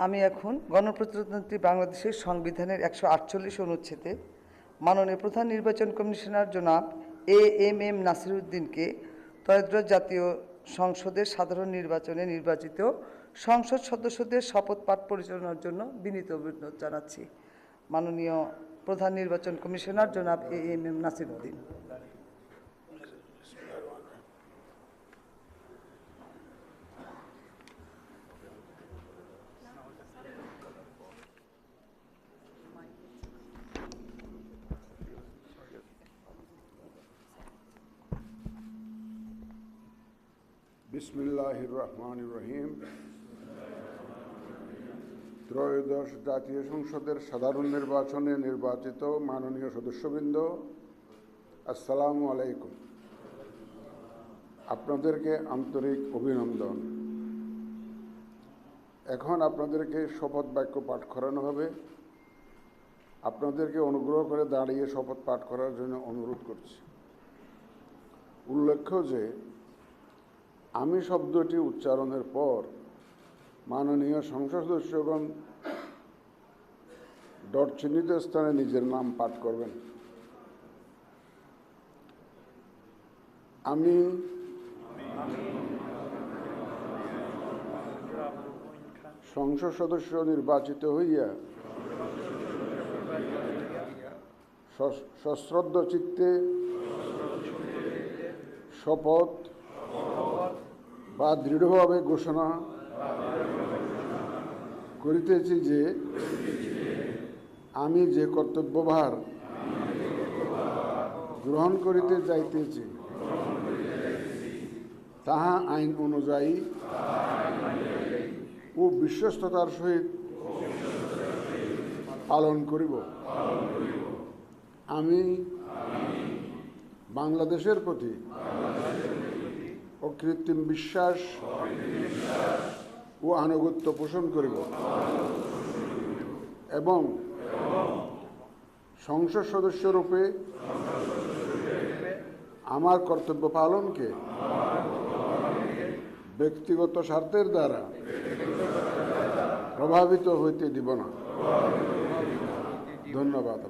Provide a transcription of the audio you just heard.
আমি এখন গণপ্রজাতন্ত্রী বাংলাদেশের সংবিধানের 148 অনুচ্ছেদে মাননীয় প্রধান নির্বাচন কমিশনার জনাব এএমএম নাসিরউদ্দিনকে ত্রয়োদশ জাতীয় সংসদের সাধারণ নির্বাচনে নির্বাচিত সংসদ সদস্যদের শপথ পাঠ পরিচালনার জন্য বিনীত অনুরোধ জানাচ্ছি। মাননীয় প্রধান নির্বাচন কমিশনার জনাব এএমএম নাসিরউদ্দিন। বিসমিল্লাহির রহমানির রহিম। ত্রয়োদশ জাতীয় সংসদের সাধারণ নির্বাচনে নির্বাচিত মাননীয় সদস্যবৃন্দ, আসসালামু আলাইকুম। আপনাদেরকে আন্তরিক অভিনন্দন। এখন আপনাদেরকে শপথ বাক্য পাঠ করানো হবে। আপনাদেরকে অনুগ্রহ করে দাঁড়িয়ে শপথ পাঠ করার জন্য অনুরোধ করছি। উল্লেখ্য যে আমি শব্দটি উচ্চারণের পর মাননীয় সংসদ সদস্যগণ ডট চিহ্নিত স্থানে নিজের নাম পাঠ করবেন। আমি সংসদ সদস্য নির্বাচিত হইয়া সশ্রদ্ধ চিত্তে শপথ বা দৃঢ়ভাবে ঘোষণা করিতেছি যে আমি যে কর্তব্যভার গ্রহণ করিতে যাইতেছি তাহা আইন অনুযায়ী ও বিশ্বস্ততার সহিত পালন করিব। আমি বাংলাদেশের প্রতি অকৃত্রিম বিশ্বাস ও আনুগত্য পোষণ করিব এবং সংসদ সদস্যরূপে আমার কর্তব্য পালনকে ব্যক্তিগত স্বার্থের দ্বারা প্রভাবিত হইতে দিব না। ধন্যবাদ।